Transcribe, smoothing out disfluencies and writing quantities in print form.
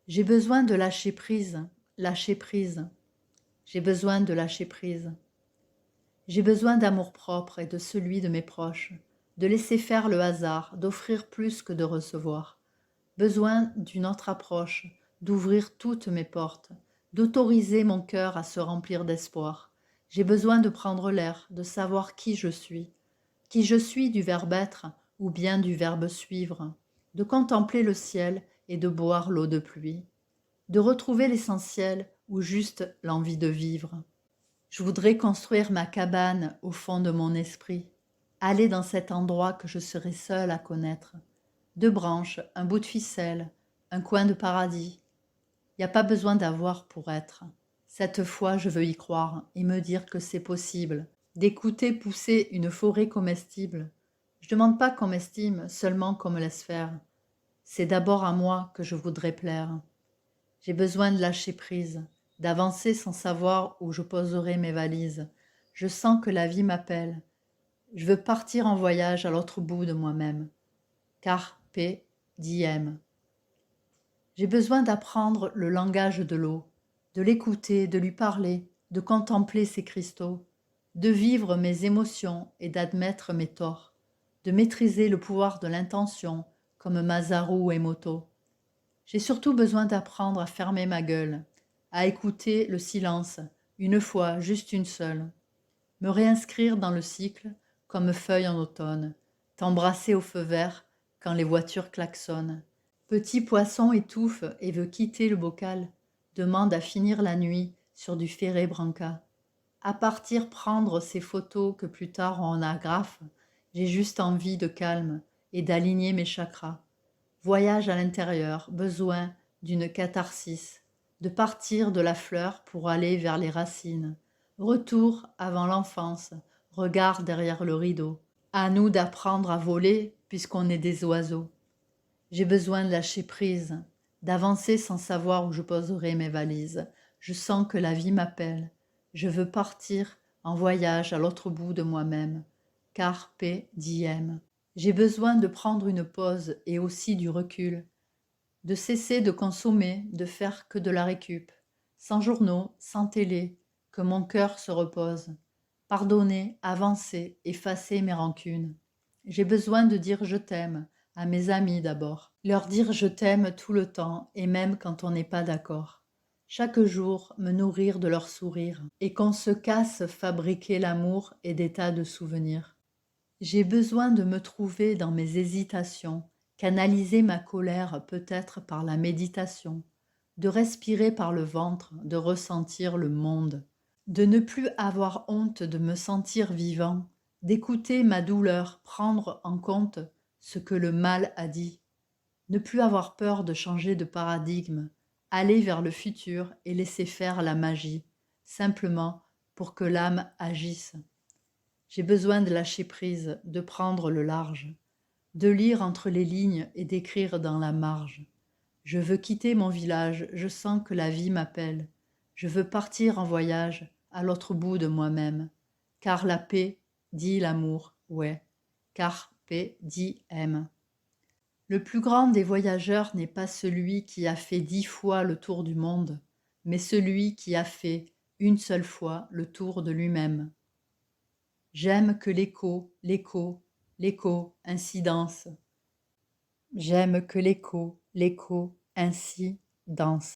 J'ai besoin de lâcher prise, lâcher prise. J'ai besoin de lâcher prise. J'ai besoin d'amour-propre et de celui de mes proches, de laisser faire le hasard, d'offrir plus que de recevoir. Besoin d'une autre approche, d'ouvrir toutes mes portes, d'autoriser mon cœur à se remplir d'espoir. J'ai besoin de prendre l'air, de savoir qui je suis du verbe être ou bien du verbe suivre, de contempler le ciel et de boire l'eau de pluie, de retrouver l'essentiel ou juste l'envie de vivre. Je voudrais construire ma cabane au fond de mon esprit, aller dans cet endroit que je serai seule à connaître. 2 branches, un bout de ficelle, un coin de paradis. Il n'y a pas besoin d'avoir pour être. Cette fois, je veux y croire et me dire que c'est possible, d'écouter pousser une forêt comestible. Je ne demande pas qu'on m'estime, seulement qu'on me laisse faire. C'est d'abord à moi que je voudrais plaire. J'ai besoin de lâcher prise, d'avancer sans savoir où je poserai mes valises. Je sens que la vie m'appelle. Je veux partir en voyage à l'autre bout de moi-même. Carpe diem. J'ai besoin d'apprendre le langage de l'eau, de l'écouter, de lui parler, de contempler ses cristaux, de vivre mes émotions et d'admettre mes torts, de maîtriser le pouvoir de l'intention comme Masaru Emoto. J'ai surtout besoin d'apprendre à fermer ma gueule, à écouter le silence, une fois, juste une seule, me réinscrire dans le cycle comme feuille en automne, t'embrasser au feu vert quand les voitures klaxonnent. Petit poisson étouffe et veut quitter le bocal, demande à finir la nuit sur du ferré branca. À partir prendre ces photos que plus tard on agrafe, j'ai juste envie de calme et d'aligner mes chakras. Voyage à l'intérieur, besoin d'une catharsis, de partir de la fleur pour aller vers les racines. Retour avant l'enfance, regard derrière le rideau. À nous d'apprendre à voler puisqu'on est des oiseaux. J'ai besoin de lâcher prise, d'avancer sans savoir où je poserai mes valises. Je sens que la vie m'appelle. Je veux partir en voyage à l'autre bout de moi-même. Carpe diem. J'ai besoin de prendre une pause et aussi du recul, de cesser de consommer, de faire que de la récup, sans journaux, sans télé, que mon cœur se repose. Pardonner, avancer, effacer mes rancunes. J'ai besoin de dire je t'aime, à mes amis d'abord. Leur dire je t'aime tout le temps et même quand on n'est pas d'accord. Chaque jour me nourrir de leur sourire et qu'on se casse fabriquer l'amour et des tas de souvenirs. J'ai besoin de me trouver dans mes hésitations, canaliser ma colère peut-être par la méditation, de respirer par le ventre, de ressentir le monde, de ne plus avoir honte de me sentir vivant, d'écouter ma douleur, prendre en compte ce que le mal a dit, ne plus avoir peur de changer de paradigme, aller vers le futur et laisser faire la magie, simplement pour que l'âme agisse. J'ai besoin de lâcher prise, de prendre le large, de lire entre les lignes et d'écrire dans la marge. Je veux quitter mon village, je sens que la vie m'appelle. Je veux partir en voyage à l'autre bout de moi-même. Car la paix dit l'amour, ouais. Carpe diem. Le plus grand des voyageurs n'est pas celui qui a fait 10 fois le tour du monde, mais celui qui a fait une seule fois le tour de lui-même. J'aime que l'écho ainsi danse. J'aime que l'écho ainsi danse.